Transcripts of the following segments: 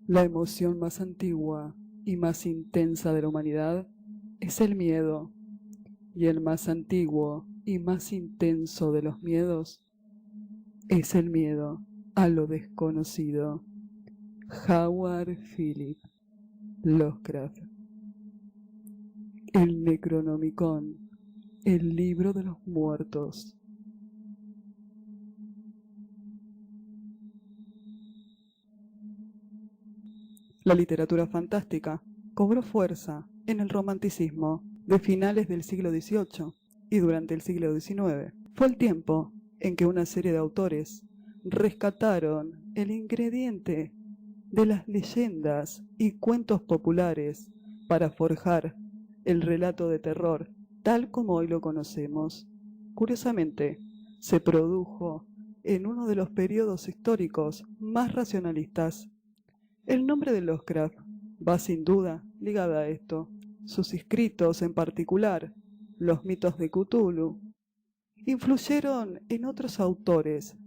La emoción más antigua y más intensa de la humanidad es el miedo, y el más antiguo y más intenso de los miedos es el miedo a lo desconocido. Howard Philip Lovecraft. El Necronomicon, el libro de los muertos. La literatura fantástica cobró fuerza en el romanticismo de finales del siglo XVIII y durante el siglo XIX. Fue el tiempo en que una serie de autores rescataron el ingrediente de las leyendas y cuentos populares para forjar el relato de terror tal como hoy lo conocemos. Curiosamente, se produjo en uno de los periodos históricos más racionalistas. El nombre de Lovecraft va sin duda ligado a esto. Sus escritos en particular, los mitos de Cthulhu, influyeron en otros autores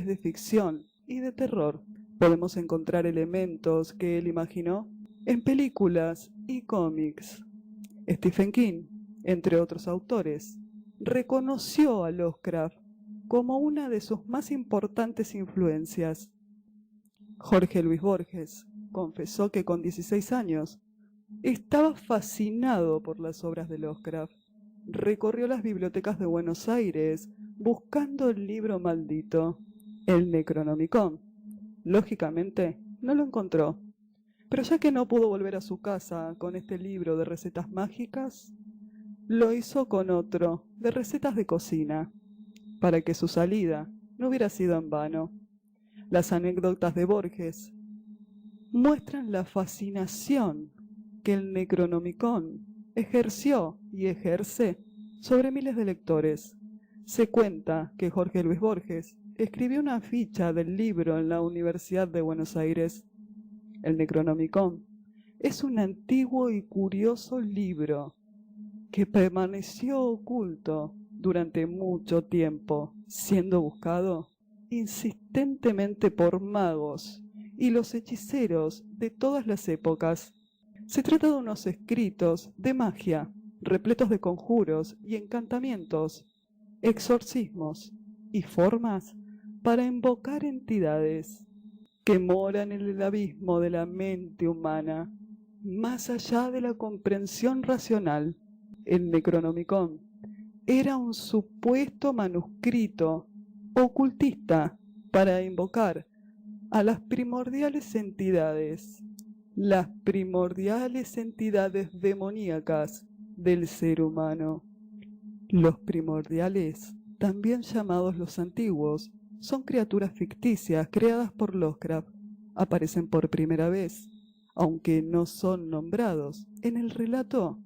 de ficción y de terror. Podemos encontrar elementos que él imaginó en películas y cómics. Stephen King, entre otros autores, reconoció a Lovecraft como una de sus más importantes influencias. Jorge Luis Borges confesó que con 16 años estaba fascinado por las obras de Lovecraft. Recorrió las bibliotecas de Buenos Aires buscando el libro maldito, el Necronomicon. Lógicamente, no lo encontró, pero ya que no pudo volver a su casa con este libro de recetas mágicas, lo hizo con otro, de recetas de cocina, para que su salida no hubiera sido en vano. Las anécdotas de Borges muestran la fascinación que el Necronomicon ejerció y ejerce sobre miles de lectores. Se cuenta que Jorge Luis Borges escribió una ficha del libro en la Universidad de Buenos Aires. El Necronomicon es un antiguo y curioso libro que permaneció oculto durante mucho tiempo, siendo buscado insistentemente por magos y los hechiceros de todas las épocas. Se trata de unos escritos de magia, repletos de conjuros y encantamientos, exorcismos y formas para invocar entidades que moran en el abismo de la mente humana, más allá de la comprensión racional. El Necronomicon era un supuesto manuscrito ocultista para invocar a las primordiales entidades demoníacas del ser humano. Los primordiales, también llamados los antiguos, son criaturas ficticias creadas por Lovecraft. Aparecen por primera vez, aunque no son nombrados, en el relato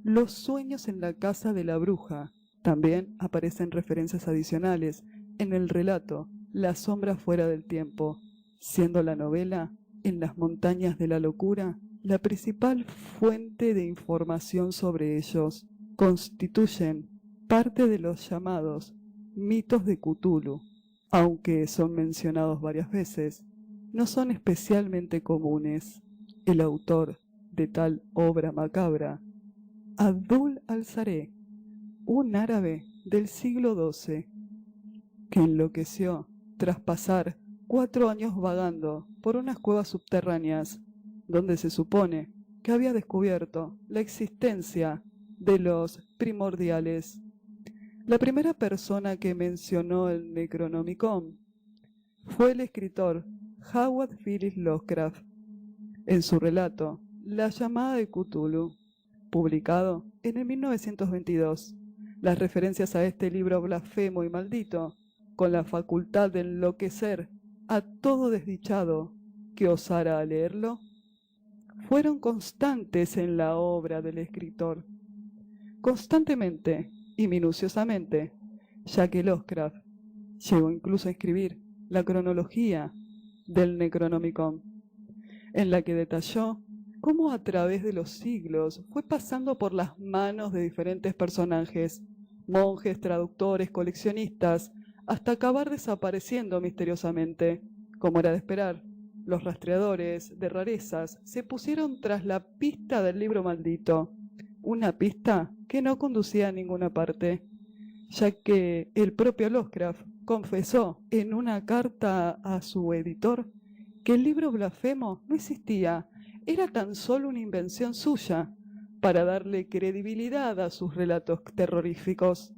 Los sueños en la casa de la bruja. También aparecen referencias adicionales en el relato La sombra fuera del tiempo, siendo la novela En las montañas de la locura la principal fuente de información sobre ellos. Constituyen parte de los llamados mitos de Cthulhu. Aunque son mencionados varias veces, no son especialmente comunes. El autor de tal obra macabra, Abdul al-Zareh, un árabe del siglo XII, que enloqueció tras pasar 4 años vagando por unas cuevas subterráneas, donde se supone que había descubierto la existencia de los primordiales. La primera persona que mencionó el Necronomicon fue el escritor Howard Phillips Lovecraft, en su relato La llamada de Cthulhu, publicado en el 1922. Las referencias a este libro blasfemo y maldito, con la facultad de enloquecer a todo desdichado que osara leerlo, fueron constantes en la obra del escritor. Constantemente y minuciosamente, ya que Lovecraft llegó incluso a escribir la cronología del Necronomicon, en la que detalló cómo a través de los siglos fue pasando por las manos de diferentes personajes, monjes, traductores, coleccionistas, hasta acabar desapareciendo misteriosamente. Como era de esperar, Los rastreadores de rarezas se pusieron tras la pista del libro maldito, una pista que no conducía a ninguna parte, ya que el propio Lovecraft confesó en una carta a su editor que el libro blasfemo no existía, era tan solo una invención suya para darle credibilidad a sus relatos terroríficos.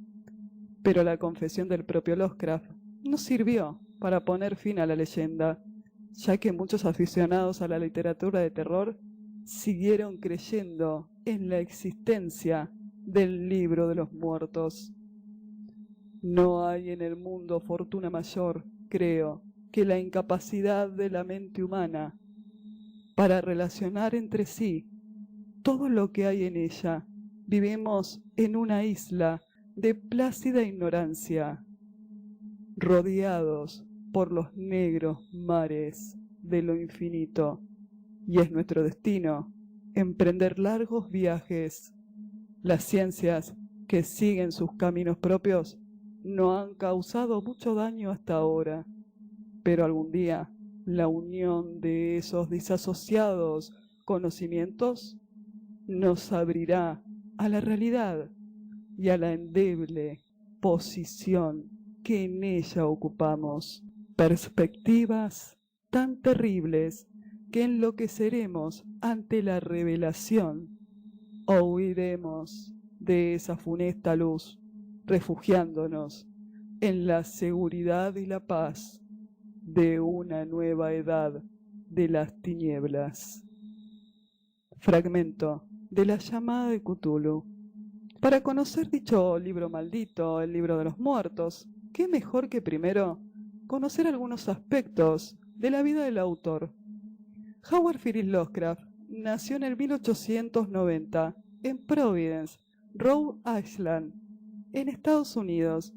Pero la confesión del propio Lovecraft no sirvió para poner fin a la leyenda, ya que muchos aficionados a la literatura de terror siguieron creyendo en la existencia del libro de los muertos. No hay en el mundo fortuna mayor, creo, que la incapacidad de la mente humana para relacionar entre sí todo lo que hay en ella. Vivimos en una isla de plácida ignorancia, rodeados por los negros mares de lo infinito, y es nuestro destino emprender largos viajes. Las ciencias que siguen sus caminos propios no han causado mucho daño hasta ahora, pero algún día la unión de esos disasociados conocimientos nos abrirá a la realidad y a la endeble posición que en ella ocupamos. Perspectivas tan terribles que enloqueceremos ante la revelación o huiremos de esa funesta luz, refugiándonos en la seguridad y la paz de una nueva edad de las tinieblas. Fragmento de la llamada de Cthulhu. Para conocer dicho libro maldito, el libro de los muertos, ¿qué mejor que primero conocer algunos aspectos de la vida del autor? Howard Phillips Lovecraft nació en el 1890 en Providence, Rhode Island, en Estados Unidos.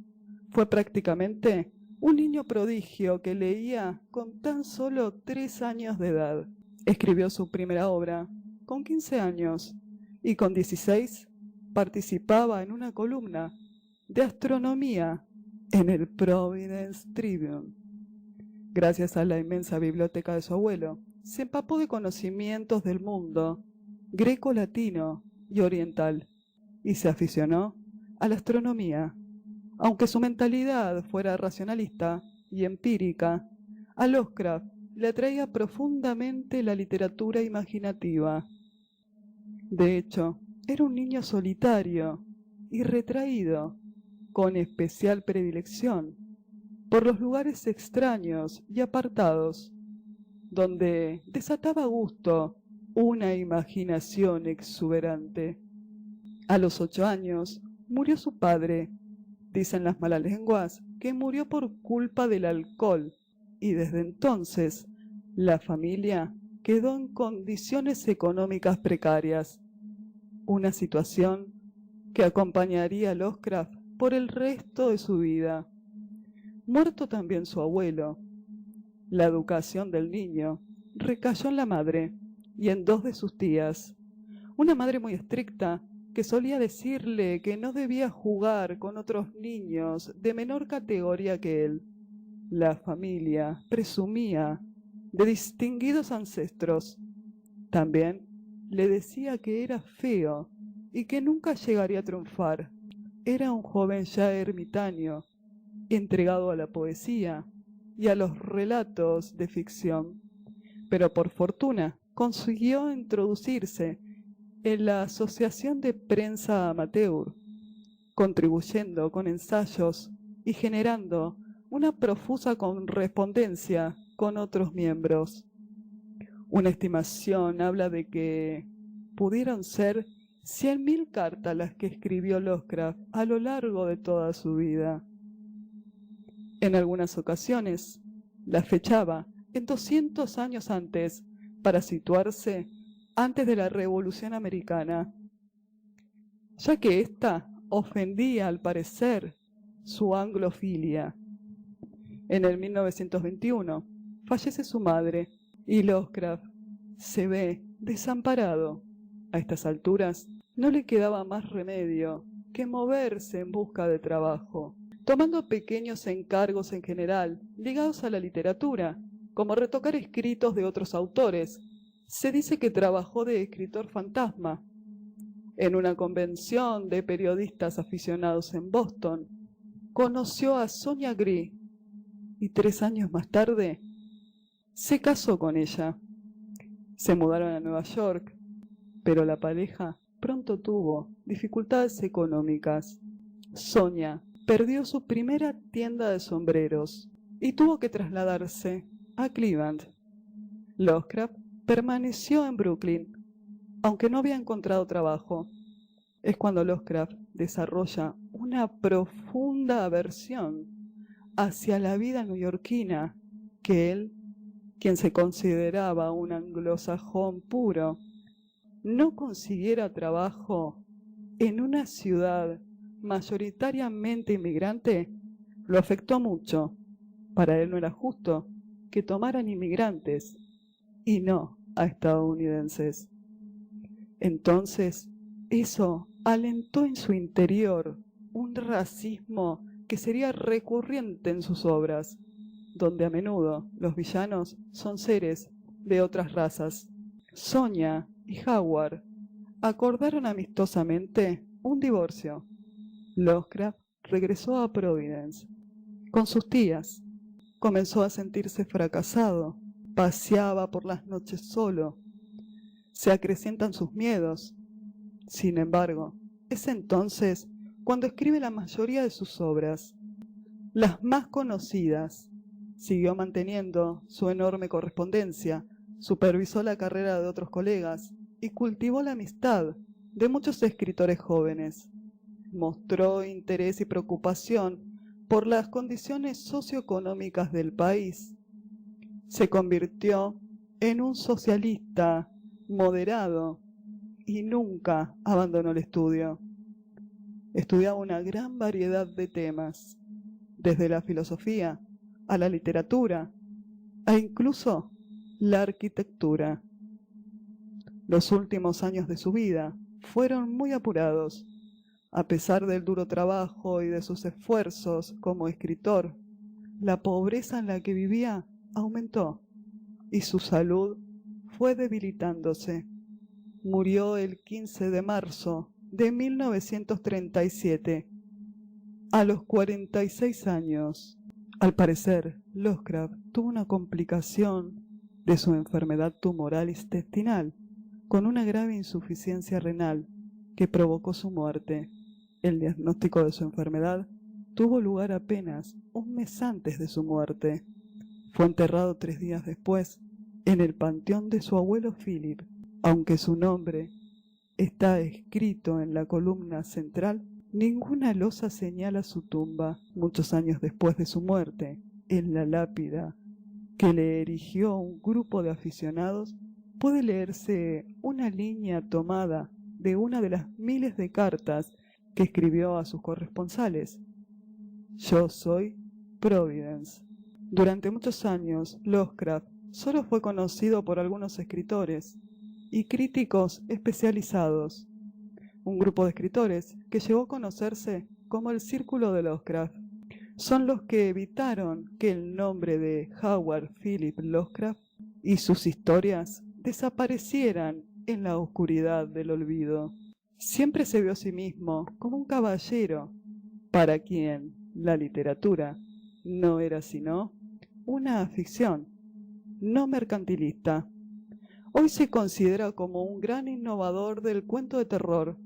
Fue prácticamente un niño prodigio que leía con tan solo 3 años de edad. Escribió su primera obra con 15 años y con 16 participaba en una columna de astronomía en el Providence Tribune. Gracias a la inmensa biblioteca de su abuelo, se empapó de conocimientos del mundo greco-latino y oriental y se aficionó a la astronomía. Aunque su mentalidad fuera racionalista y empírica, a Lovecraft le atraía profundamente la literatura imaginativa. De hecho, era un niño solitario y retraído, con especial predilección por los lugares extraños y apartados, donde desataba gusto una imaginación exuberante. A los 8 años murió su padre. Dicen las malas lenguas que murió por culpa del alcohol, y desde entonces la familia quedó en condiciones económicas precarias, una situación que acompañaría a Lovecraft por el resto de su vida. Muerto también su abuelo, la educación del niño recayó en la madre y en 2 de sus tías, una madre muy estricta que solía decirle que no debía jugar con otros niños de menor categoría que él. La familia presumía de distinguidos ancestros. También le decía que era feo y que nunca llegaría a triunfar. Era un joven ya ermitaño, entregado a la poesía y a los relatos de ficción, pero por fortuna consiguió introducirse en la Asociación de Prensa Amateur, contribuyendo con ensayos y generando una profusa correspondencia con otros miembros. Una estimación habla de que pudieron ser 100.000 cartas las que escribió Lovecraft a lo largo de toda su vida. En algunas ocasiones la fechaba en 200 años antes para situarse antes de la Revolución Americana, ya que ésta ofendía al parecer su anglofilia. En el 1921 fallece su madre y Lovecraft se ve desamparado. A estas alturas no le quedaba más remedio que moverse en busca de trabajo, tomando pequeños encargos en general ligados a la literatura, como retocar escritos de otros autores. Se dice que trabajó de escritor fantasma en una convención de periodistas aficionados en Boston. Conoció a Sonia Grey y 3 años más tarde se casó con ella. Se mudaron a Nueva York, pero la pareja pronto tuvo dificultades económicas. Sonia perdió su primera tienda de sombreros y tuvo que trasladarse a Cleveland. Lovecraft permaneció en Brooklyn, aunque no había encontrado trabajo. Es cuando Lovecraft desarrolla una profunda aversión hacia la vida neoyorquina que él, quien se consideraba un anglosajón puro, no consiguiera trabajo en una ciudad mayoritariamente inmigrante, lo afectó mucho. Para él no era justo que tomaran inmigrantes y no a estadounidenses. Entonces, eso alentó en su interior un racismo que sería recurrente en sus obras, donde a menudo los villanos son seres de otras razas. Sonia y Howard acordaron amistosamente un divorcio. Lovecraft regresó a Providence con sus tías. Comenzó a sentirse fracasado, paseaba por las noches solo. Se acrecientan sus miedos. Sin embargo, es entonces cuando escribe la mayoría de sus obras. Las más conocidas. Siguió manteniendo su enorme correspondencia, supervisó la carrera de otros colegas y cultivó la amistad de muchos escritores jóvenes. Mostró interés y preocupación por las condiciones socioeconómicas del país. Se convirtió en un socialista moderado y nunca abandonó el estudio. Estudiaba una gran variedad de temas, desde la filosofía a la literatura e incluso la arquitectura. Los últimos años de su vida fueron muy apurados. A pesar del duro trabajo y de sus esfuerzos como escritor, la pobreza en la que vivía aumentó y su salud fue debilitándose. Murió el 15 de marzo de 1937, a los 46 años. Al parecer, Lovecraft tuvo una complicación de su enfermedad tumoral intestinal, con una grave insuficiencia renal que provocó su muerte. El diagnóstico de su enfermedad tuvo lugar apenas un mes antes de su muerte. Fue enterrado 3 días después en el panteón de su abuelo Philip. Aunque su nombre está escrito en la columna central, ninguna losa señala su tumba. Muchos años después de su muerte, en la lápida que le erigió un grupo de aficionados, puede leerse una línea tomada de una de las miles de cartas que escribió a sus corresponsales. Yo soy Providence. Durante muchos años, Lovecraft solo fue conocido por algunos escritores y críticos especializados, un grupo de escritores que llegó a conocerse como el Círculo de Lovecraft. Son los que evitaron que el nombre de Howard Philip Lovecraft y sus historias desaparecieran en la oscuridad del olvido. Siempre se vio a sí mismo como un caballero, para quien la literatura no era sino una afición, no mercantilista. Hoy se considera como un gran innovador del cuento de terror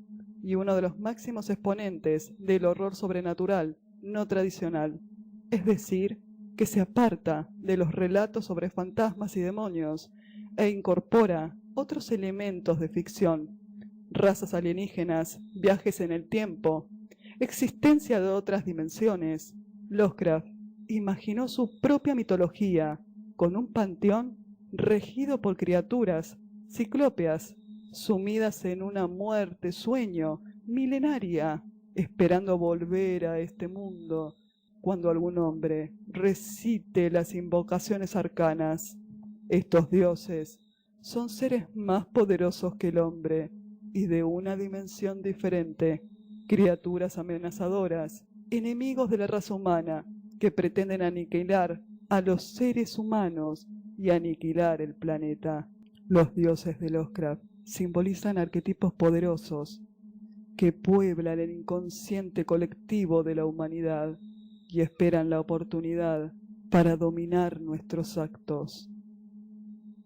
y uno de los máximos exponentes del horror sobrenatural no tradicional, es decir, que se aparta de los relatos sobre fantasmas y demonios e incorpora otros elementos de ficción, razas alienígenas, viajes en el tiempo, existencia de otras dimensiones. Lovecraft imaginó su propia mitología con un panteón regido por criaturas ciclópeas, sumidas en una muerte sueño milenaria, esperando volver a este mundo cuando algún hombre recite las invocaciones arcanas. Estos dioses son seres más poderosos que el hombre y de una dimensión diferente, criaturas amenazadoras, enemigos de la raza humana que pretenden aniquilar a los seres humanos y aniquilar el planeta. Los dioses de Lovecraft simbolizan arquetipos poderosos que pueblan el inconsciente colectivo de la humanidad y esperan la oportunidad para dominar nuestros actos.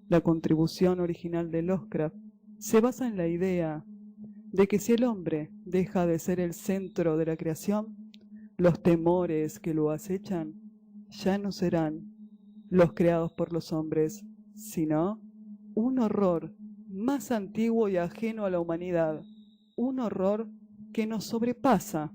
La contribución original de Lovecraft se basa en la idea de que si el hombre deja de ser el centro de la creación, los temores que lo acechan ya no serán los creados por los hombres, sino un horror más antiguo y ajeno a la humanidad, un horror que nos sobrepasa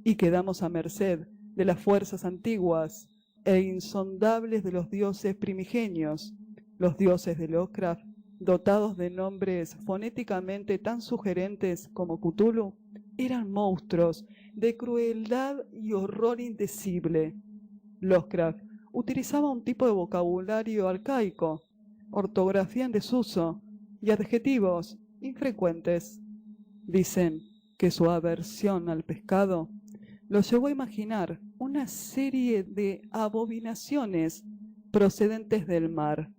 y quedamos a merced de las fuerzas antiguas e insondables de los dioses primigenios, los dioses de Lovecraft, dotados de nombres fonéticamente tan sugerentes como Cthulhu, eran monstruos de crueldad y horror indecible. Lovecraft utilizaba un tipo de vocabulario arcaico, ortografía en desuso y adjetivos infrecuentes. Dicen que su aversión al pescado lo llevó a imaginar una serie de abominaciones procedentes del mar.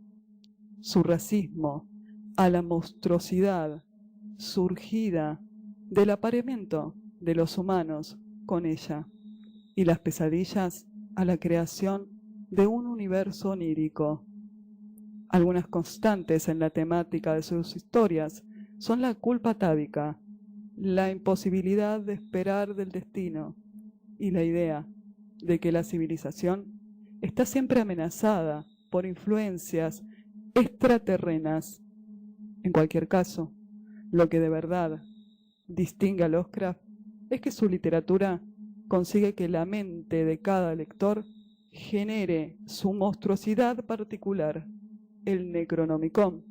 Su racismo a la monstruosidad surgida del apareamiento de los humanos con ella, y las pesadillas a la creación de un universo onírico. Algunas constantes en la temática de sus historias son la culpa atávica, la imposibilidad de esperar del destino y la idea de que la civilización está siempre amenazada por influencias extraterrenas. En cualquier caso, lo que de verdad distingue a Lovecraft es que su literatura consigue que la mente de cada lector genere su monstruosidad particular. El Necronomicon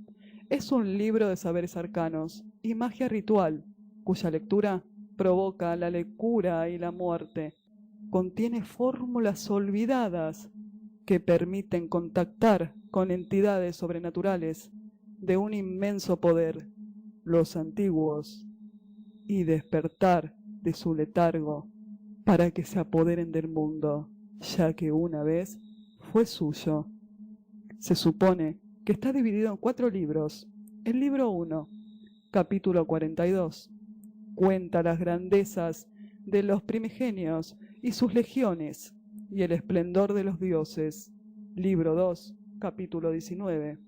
es un libro de saberes arcanos y magia ritual, cuya lectura provoca la locura y la muerte. Contiene fórmulas olvidadas que permiten contactar con entidades sobrenaturales de un inmenso poder, los antiguos, y despertar de su letargo para que se apoderen del mundo, ya que una vez fue suyo. Se supone que está dividido en 4 libros. El libro 1, capítulo 42, cuenta las grandezas de los primigenios y sus legiones y el esplendor de los dioses. Libro 2, capítulo 19,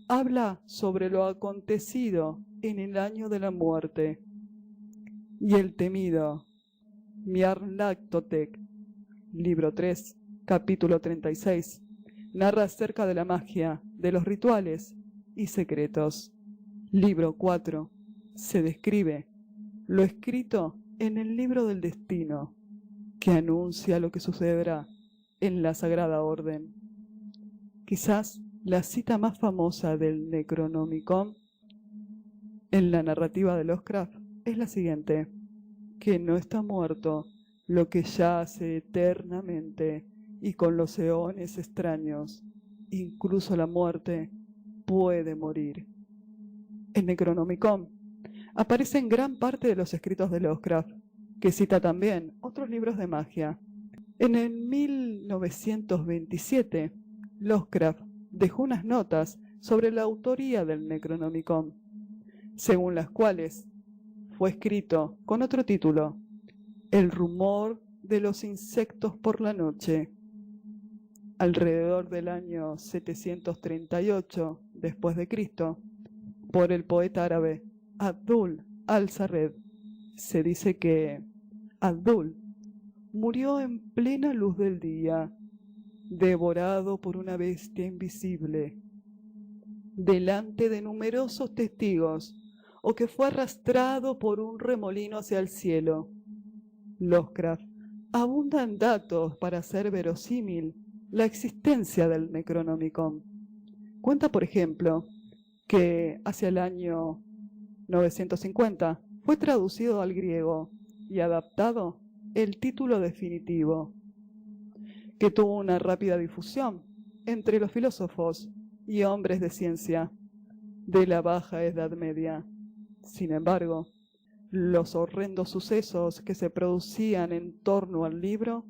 habla sobre lo acontecido en el año de la muerte. Y el temido Nyarlathotep, libro 3, capítulo 36, narra acerca de la magia, de los rituales y secretos. Libro 4, se describe lo escrito en el libro del destino, que anuncia lo que sucederá en la Sagrada Orden. Quizás la cita más famosa del Necronomicon en la narrativa de Lovecraft es la siguiente: que no está muerto lo que yace eternamente y con los eones extraños, incluso la muerte puede morir. El Necronomicon aparece en gran parte de los escritos de Lovecraft, que cita también otros libros de magia. En el 1927, Lovecraft dejó unas notas sobre la autoría del Necronomicon, según las cuales fue escrito con otro título: El rumor de los insectos por la noche. Alrededor del año 738 después de Cristo, por el poeta árabe Abdul al-Sarred, se dice que Abdul murió en plena luz del día, devorado por una bestia invisible, delante de numerosos testigos, o que fue arrastrado por un remolino hacia el cielo. Lovecraft abunda en datos para hacer verosímil la existencia del Necronomicon. Cuenta, por ejemplo, que hacia el año 950 fue traducido al griego y adaptado el título definitivo, que tuvo una rápida difusión entre los filósofos y hombres de ciencia de la Baja Edad Media. Sin embargo, los horrendos sucesos que se producían en torno al libro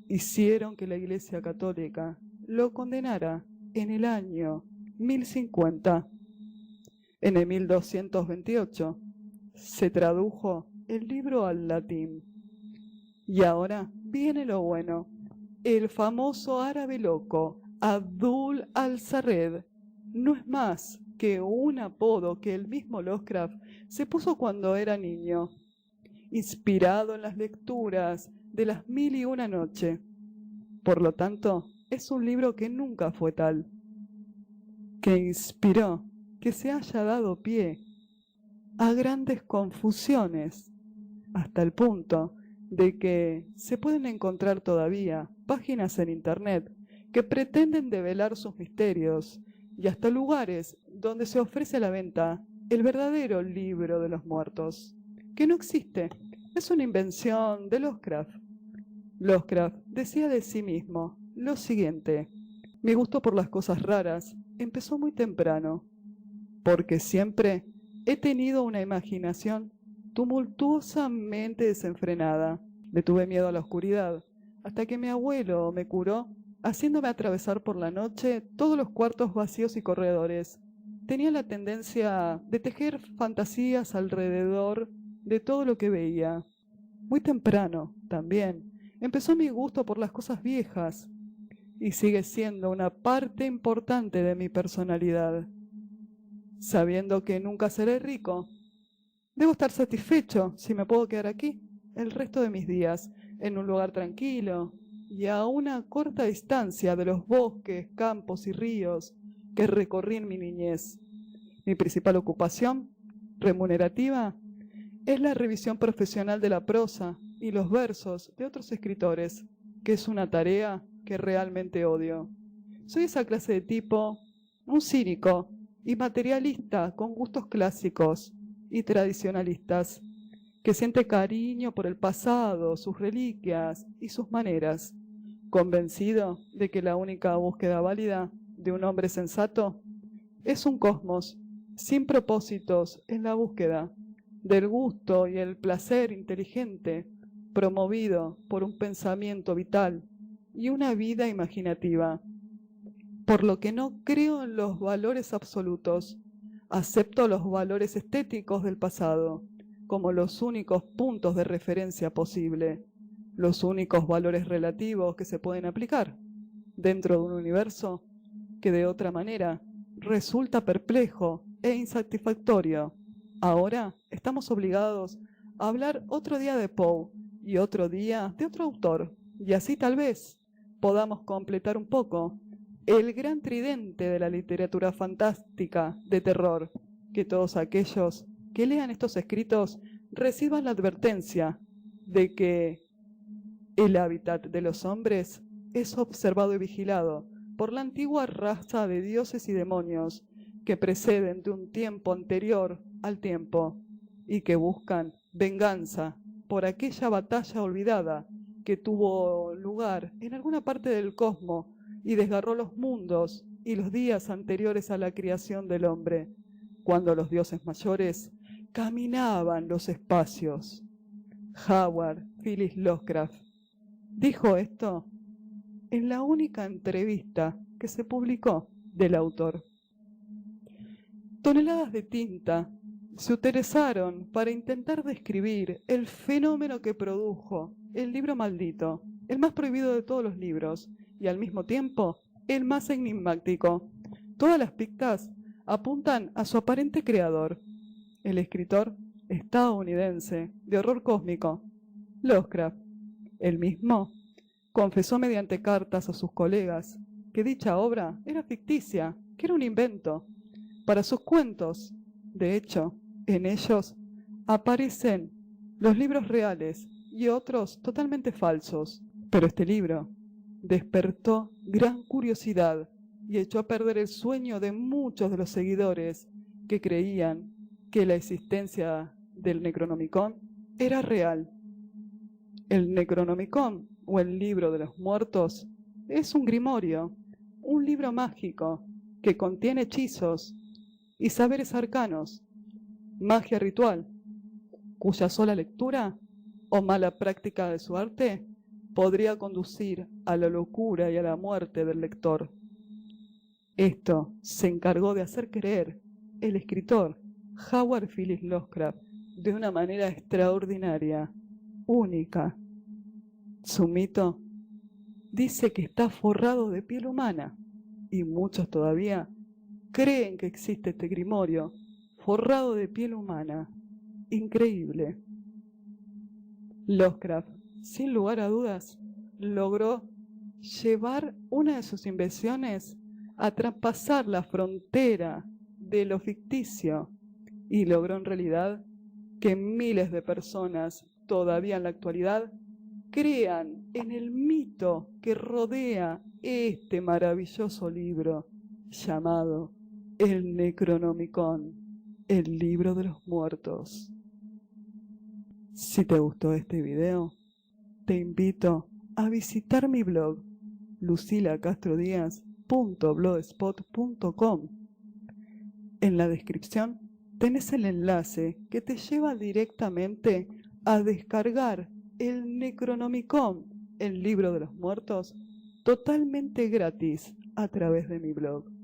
hicieron que la Iglesia Católica lo condenara en el año 1050. En el 1228 se tradujo el libro al latín. Y ahora viene lo bueno. El famoso árabe loco, Abdul al-Sarred, no es más que un apodo que el mismo Lovecraft se puso cuando era niño, inspirado en las lecturas de las 1001 noche. Por lo tanto, es un libro que nunca fue tal, que inspiró que se haya dado pie a grandes confusiones, hasta el punto de que se pueden encontrar todavía páginas en internet que pretenden develar sus misterios y hasta lugares donde se ofrece a la venta el verdadero libro de los muertos, que no existe, es una invención de Lovecraft. Lovecraft decía de sí mismo lo siguiente: mi gusto por las cosas raras empezó muy temprano, porque siempre he tenido una imaginación tumultuosamente desenfrenada. Le tuve miedo a la oscuridad, hasta que mi abuelo me curó, haciéndome atravesar por la noche todos los cuartos vacíos y corredores. Tenía la tendencia de tejer fantasías alrededor de todo lo que veía. Muy temprano, también, empezó mi gusto por las cosas viejas, y sigue siendo una parte importante de mi personalidad. Sabiendo que nunca seré rico, debo estar satisfecho si me puedo quedar aquí el resto de mis días, en un lugar tranquilo y a una corta distancia de los bosques, campos y ríos que recorrí en mi niñez. Mi principal ocupación, remunerativa, es la revisión profesional de la prosa y los versos de otros escritores, que es una tarea que realmente odio. Soy esa clase de tipo, un cínico y materialista con gustos clásicos y tradicionalistas, que siente cariño por el pasado, sus reliquias y sus maneras, convencido de que la única búsqueda válida de un hombre sensato es un cosmos sin propósitos en la búsqueda del gusto y el placer inteligente, promovido por un pensamiento vital y una vida imaginativa. Por lo que no creo en los valores absolutos, acepto los valores estéticos del pasado como los únicos puntos de referencia posible, los únicos valores relativos que se pueden aplicar dentro de un universo que de otra manera resulta perplejo e insatisfactorio. Ahora estamos obligados a hablar otro día de Poe y otro día de otro autor, y así tal vez podamos completar un poco el gran tridente de la literatura fantástica de terror, que todos aquellos que lean estos escritos reciban la advertencia de que el hábitat de los hombres es observado y vigilado por la antigua raza de dioses y demonios que preceden de un tiempo anterior al tiempo y que buscan venganza por aquella batalla olvidada que tuvo lugar en alguna parte del cosmos y desgarró los mundos y los días anteriores a la creación del hombre, cuando los dioses mayores caminaban los espacios. Howard Phillips Lovecraft dijo esto en la única entrevista que se publicó del autor. Toneladas de tinta se utilizaron para intentar describir el fenómeno que produjo el libro maldito, el más prohibido de todos los libros, y al mismo tiempo el más enigmático. Todas las pistas apuntan a su aparente creador, el escritor estadounidense de horror cósmico, Lovecraft. Él mismo confesó mediante cartas a sus colegas que dicha obra era ficticia, que era un invento para sus cuentos. De hecho, en ellos aparecen los libros reales y otros totalmente falsos. Pero este libro despertó gran curiosidad y echó a perder el sueño de muchos de los seguidores que creían que la existencia del Necronomicon era real. El Necronomicon, o el libro de los muertos, es un grimorio, un libro mágico que contiene hechizos y saberes arcanos, magia ritual, cuya sola lectura o mala práctica de su arte podría conducir a la locura y a la muerte del lector. Esto se encargó de hacer creer el escritor Howard Phillips Lovecraft de una manera extraordinaria, única. Su mito dice que está forrado de piel humana y muchos todavía creen que existe este grimorio forrado de piel humana. Increíble. Lovecraft, sin lugar a dudas, logró llevar una de sus invenciones a traspasar la frontera de lo ficticio y logró en realidad que miles de personas todavía en la actualidad crean en el mito que rodea este maravilloso libro llamado el Necronomicon, el libro de los muertos. Si te gustó este video, te invito a visitar mi blog lucilacastrodíaz.blogspot.com. En la descripción tenés el enlace que te lleva directamente a descargar el Necronomicon, el libro de los muertos, totalmente gratis a través de mi blog.